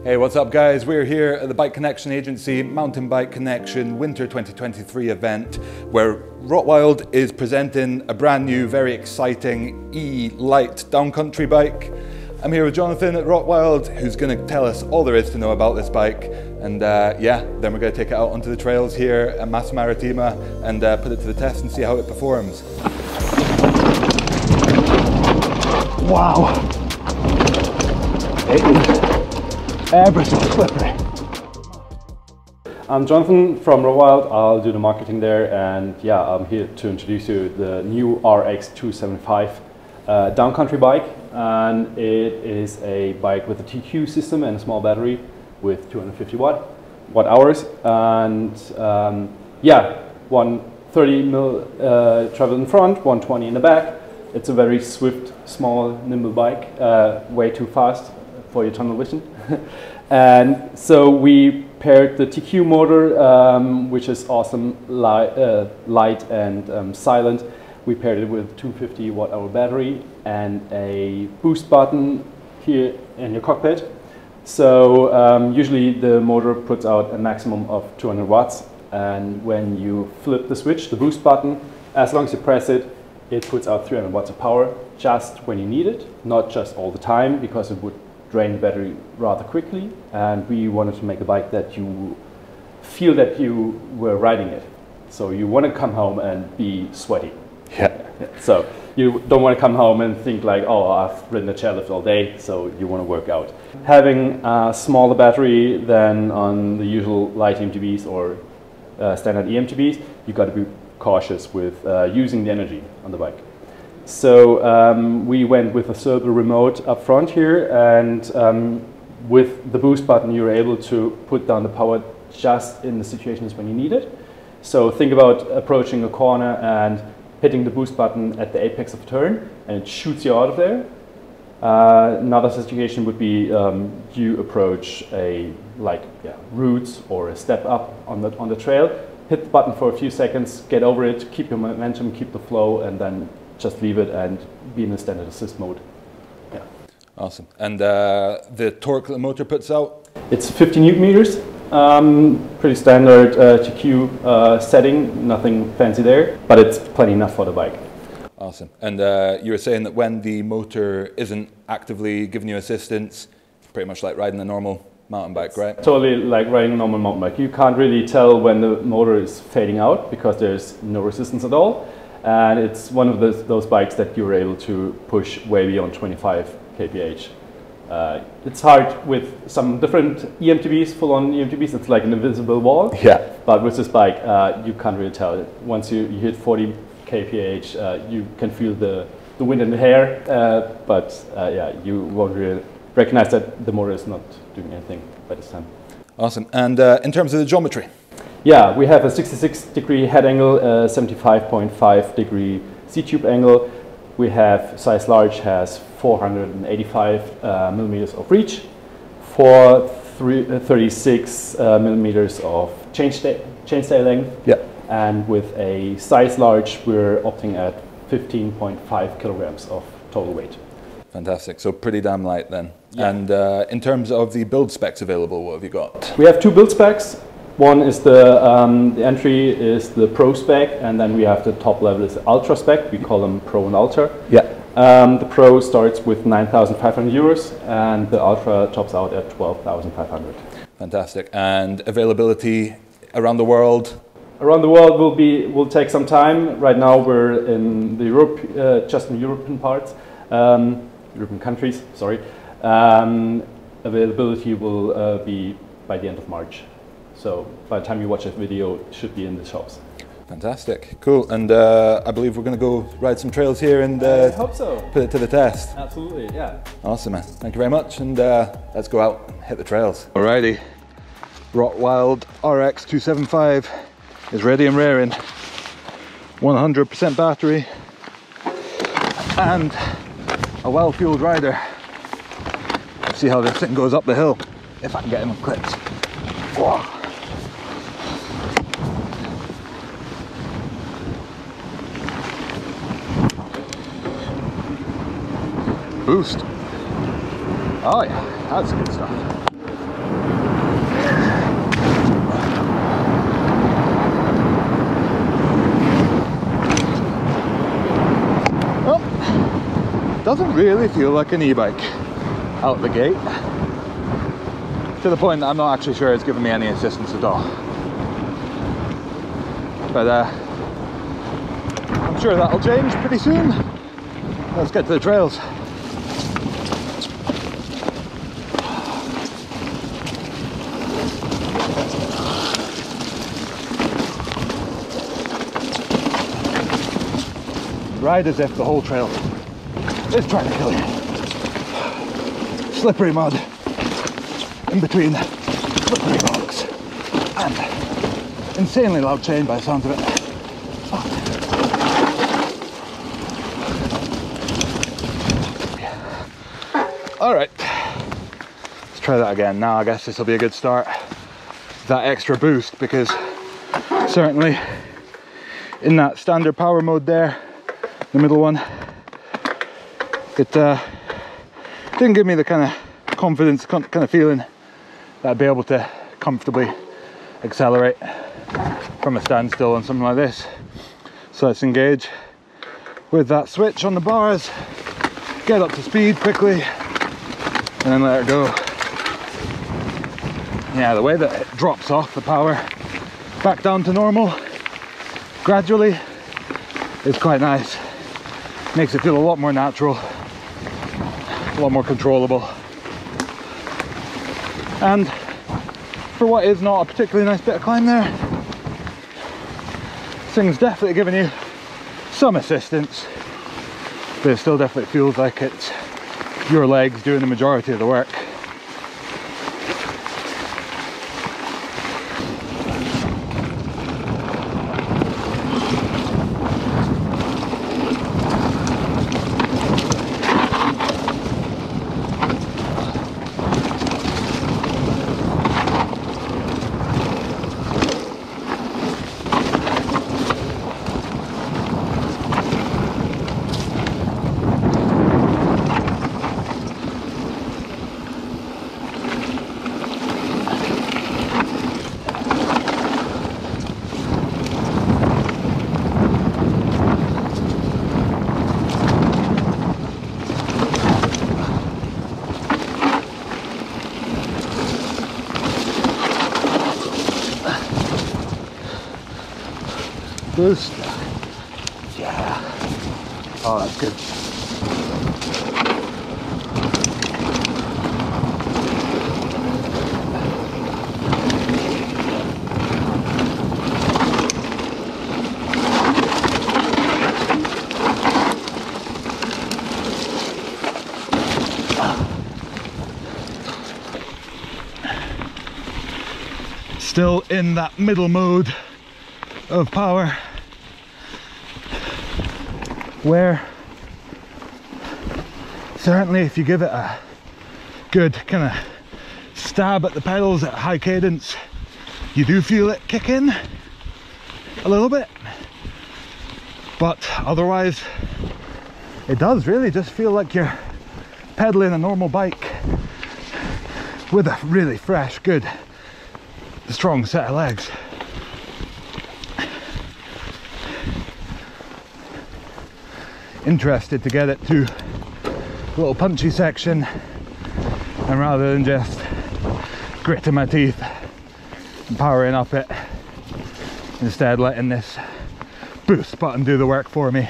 Hey, what's up guys? We're here at the Bike Connection Agency Mountain Bike Connection Winter 2023 event where Rotwild is presenting a brand new, very exciting e-light downcountry bike. I'm here with Jonathan at Rotwild, who's going to tell us all there is to know about this bike. And yeah, then we're going to take it out onto the trails here at Massa Marittima and put it to the test and see how it performs. Wow! It is ever so slippery. I'm Jonathan from Rotwild. I'll do the marketing there, and yeah, I'm here to introduce you the new RX275 downcountry bike. And it is a bike with a TQ system and a small battery with 250 watt hours, and yeah, 130 mil travel in front, 120 in the back. It's a very swift, small, nimble bike, way too fast for your tunnel vision. And so we paired the TQ motor, which is awesome, light and silent. We paired it with 250 watt hour battery and a boost button here in your cockpit. So usually the motor puts out a maximum of 200 watts. And when you flip the switch, the boost button, as long as you press it, it puts out 300 watts of power just when you need it, not just all the time, because it would drain the battery rather quickly. And we wanted to make a bike that you feel that you were riding it. So you want to come home and be sweaty. Yeah. So you don't want to come home and think like, oh, I've ridden a chairlift all day, so you want to work out. Having a smaller battery than on the usual lightemtbs or standard eMTBs, you got to be cautious with using the energy on the bike. So we went with a servo remote up front here, and with the boost button you're able to put down the power just in the situations when you need it. So think about approaching a corner and hitting the boost button at the apex of a turn, and it shoots you out of there. Another situation would be you approach a roots or a step up on the trail, hit the button for a few seconds, get over it, keep your momentum, keep the flow, and then just leave it and be in the standard assist mode. Yeah. Awesome. And the torque the motor puts out? It's 50 Newton meters. Pretty standard TQ setting, nothing fancy there, but it's plenty enough for the bike. Awesome. And you were saying that when the motor isn't actively giving you assistance, it's pretty much like riding a normal mountain bike, right? Totally like riding a normal mountain bike. You can't really tell when the motor is fading out because there's no resistance at all. And it's one of those bikes that you're able to push way beyond 25 kph. It's hard with some different eMTBs, full-on eMTBs, it's like an invisible wall. Yeah. But with this bike, you can't really tell it. Once you hit 40 kph, you can feel the wind in the hair, but yeah, you won't really recognize that the motor is not doing anything by this time. Awesome. And in terms of the geometry? Yeah, we have a 66-degree head angle, 75.5 degree C-tube angle. We have size large, has 485 millimeters of reach, for 36 millimeters of chainstay length. Yeah. And with a size large, we're opting at 15.5 kilograms of total weight. Fantastic. So pretty damn light then. Yeah. And in terms of the build specs available, what have you got? We have two build specs. One is the entry is the Pro spec, and then we have the top level is the Ultra spec. We call them Pro and Ultra. Yeah. The Pro starts with 9,500 euros, and the Ultra tops out at 12,500. Fantastic. And availability around the world? Around the world will take some time. Right now we're in the Europe, just in European parts, European countries. Sorry. Availability will be by the end of March. So by the time you watch this video, it should be in the shops. Fantastic, cool. And I believe we're going to go ride some trails here and I hope so. Put it to the test. Absolutely, yeah. Awesome, man. Thank you very much, and let's go out and hit the trails. Alrighty, Rotwild RX275 is ready and raring. 100% battery and a well-fueled rider. Let's see how this thing goes up the hill, if I can get him clipped. Whoa. Boost. Oh yeah, that's good stuff. doesn't really feel like an e-bike out the gate, to the point that I'm not actually sure it's giving me any assistance at all. But I'm sure that'll change pretty soon. Let's get to the trails. Ride as if the whole trail is trying to kill you. Slippery mud in between slippery rocks and insanely loud chain by the sounds of it. All right, let's try that again. Now I guess this will be a good start. That extra boost, because certainly in that standard power mode there, the middle one, it didn't give me the kind of confidence, kind of feeling that I'd be able to comfortably accelerate from a standstill on something like this. So let's engage with that switch on the bars, get up to speed quickly, and then let it go. Yeah, the way that it drops off the power back down to normal gradually is quite nice. Makes it feel a lot more natural, a lot more controllable. And for what is not a particularly nice bit of climb there, this thing's definitely giving you some assistance, but it still definitely feels like it's your legs doing the majority of the work. Boost. Yeah. Oh, that's good. Still in that middle mode of power, where certainly if you give it a good kind of stab at the pedals at high cadence, you do feel it kick in a little bit, but otherwise it does really just feel like you're pedaling a normal bike with a really fresh, good, strong set of legs. Interested to get it to a little punchy section, and rather than just gritting my teeth and powering up it, instead letting this boost button do the work for me.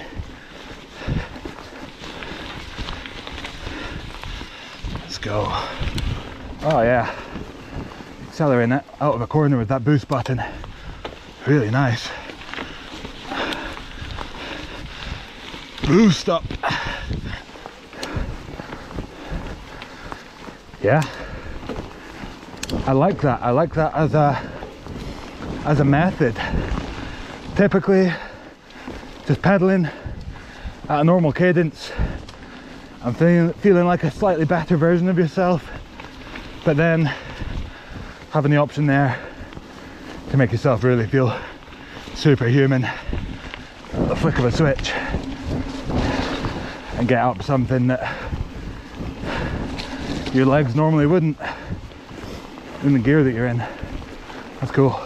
Let's go. Oh yeah, accelerating it out of a corner with that boost button, really nice. Boost up. Yeah, I like that. I like that as a method. Typically, just pedaling at a normal cadence, I'm feeling like a slightly better version of yourself, but then having the option there to make yourself really feel superhuman at the flick of a switch, and get up something that your legs normally wouldn't in the gear that you're in. That's cool.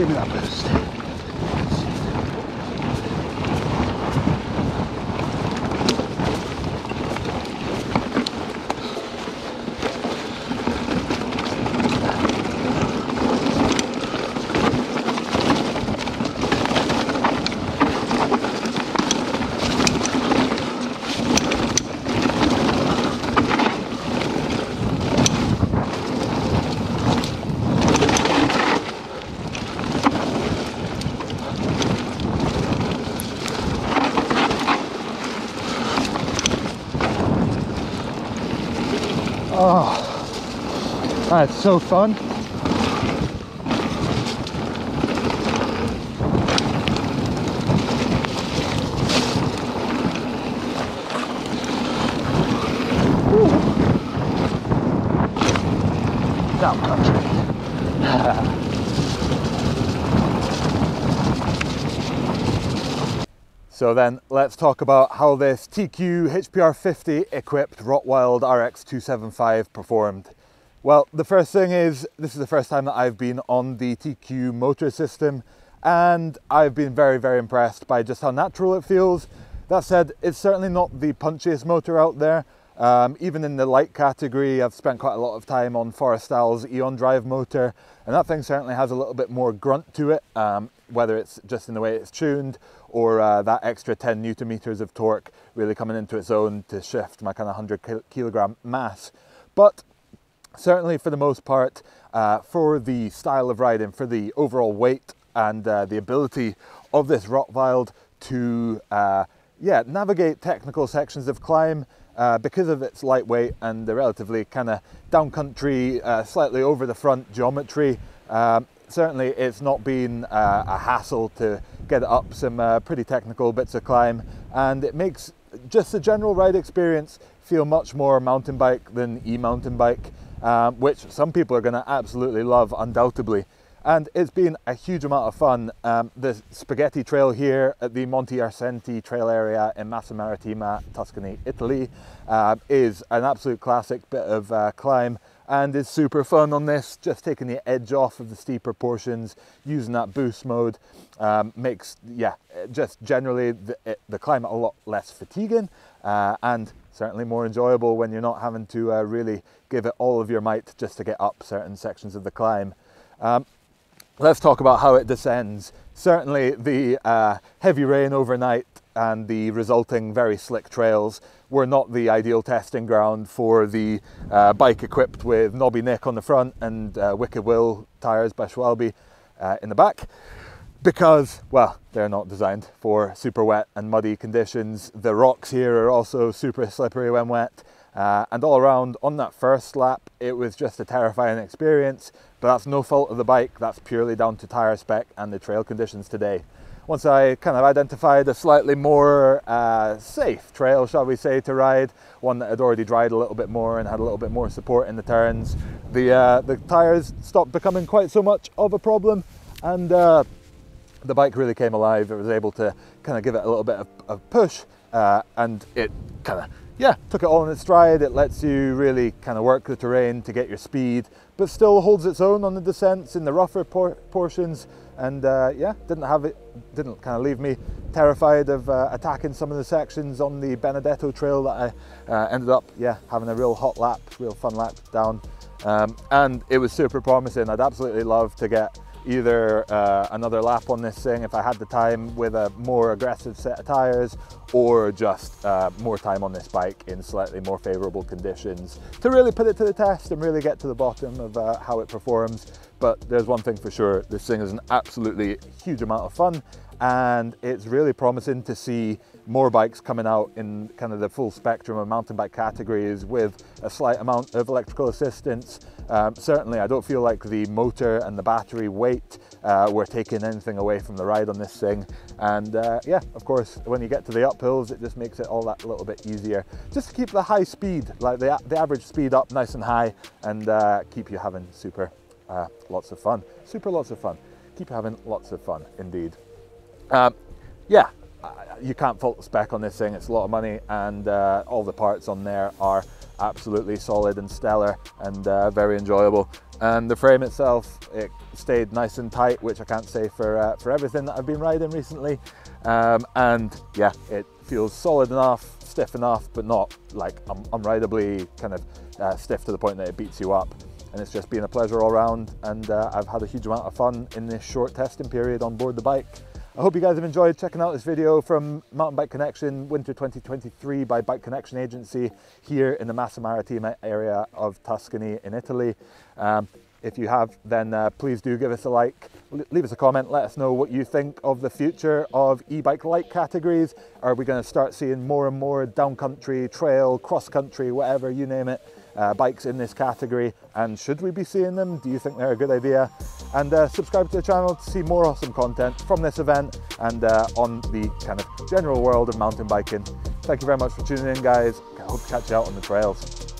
give me that boost. Oh, that's so fun. Down country. So then let's talk about how this TQ HPR50 equipped Rotwild R.X275 performed. Well, the first thing is, this is the first time that I've been on the TQ motor system, and I've been very, very impressed by just how natural it feels. That said, it's certainly not the punchiest motor out there. Even in the light category, I've spent quite a lot of time on Forestal's Eon Drive motor, and that thing certainly has a little bit more grunt to it, whether it's just in the way it's tuned or that extra 10 Newton meters of torque really coming into its own to shift my kind of 100 kilogram mass. But certainly for the most part, for the style of riding, for the overall weight and the ability of this Rotwild to navigate technical sections of climb, because of its lightweight and the relatively kind of downcountry, slightly over the front geometry, certainly it's not been a hassle to get up some pretty technical bits of climb, and it makes just the general ride experience feel much more mountain bike than e-mountain bike, which some people are going to absolutely love, undoubtedly. And it's been a huge amount of fun. The Spaghetti Trail here at the Monte Arsenti trail area in Massa Marittima, Tuscany, Italy, is an absolute classic bit of climb, and is super fun on this. Just taking the edge off of the steeper portions, using that boost mode, makes, just generally the climb a lot less fatiguing, and certainly more enjoyable when you're not having to really give it all of your might just to get up certain sections of the climb. Let's talk about how it descends. Certainly the heavy rain overnight and the resulting very slick trails were not the ideal testing ground for the bike equipped with Knobby Nick on the front and Wicked Will tyres by Schwalbe in the back, because, well, they're not designed for super wet and muddy conditions. The rocks here are also super slippery when wet. And all around on that first lap, it was just a terrifying experience, but that's no fault of the bike. That's purely down to tyre spec and the trail conditions today. Once I kind of identified a slightly more safe trail, shall we say, to ride, one that had already dried a little bit more and had a little bit more support in the turns, the tyres stopped becoming quite so much of a problem, and the bike really came alive. It was able to kind of give it a little bit of push, and it kind of took it all in its stride. It lets you really kind of work the terrain to get your speed, but still holds its own on the descents in the rougher portions. And didn't kind of leave me terrified of attacking some of the sections on the Benedetto trail that I ended up having a real hot lap, real fun lap down. And it was super promising. I'd absolutely love to get either another lap on this thing if I had the time with a more aggressive set of tyres, or just more time on this bike in slightly more favourable conditions to really put it to the test and really get to the bottom of how it performs. But there's one thing for sure, this thing is an absolutely huge amount of fun, and it's really promising to see more bikes coming out in kind of the full spectrum of mountain bike categories with a slight amount of electrical assistance. Certainly I don't feel like the motor and the battery weight were taking anything away from the ride on this thing. And of course, when you get to the uphills, it just makes it all that little bit easier. Just to keep the high speed, like the average speed up nice and high, and keep you having lots of fun. Keep you having lots of fun indeed. you can't fault the spec on this thing. It's a lot of money, and all the parts on there are absolutely solid and stellar and very enjoyable. And the frame itself, it stayed nice and tight, which I can't say for everything that I've been riding recently. And yeah, it feels solid enough, stiff enough, but not like unrideably kind of stiff to the point that it beats you up. And it's just been a pleasure all around, and I've had a huge amount of fun in this short testing period on board the bike. I hope you guys have enjoyed checking out this video from Mountain Bike Connection Winter 2023 by Bike Connection Agency here in the Massa Marittima area of Tuscany in Italy. If you have, then please do give us a like, leave us a comment, let us know what you think of the future of e-bike light categories. Are we going to start seeing more and more downcountry, trail, cross-country, whatever, you name it, bikes in this category? And should we be seeing them? Do you think they're a good idea? And subscribe to the channel to see more awesome content from this event and on the kind of general world of mountain biking. Thank you very much for tuning in, guys. I hope to catch you out on the trails.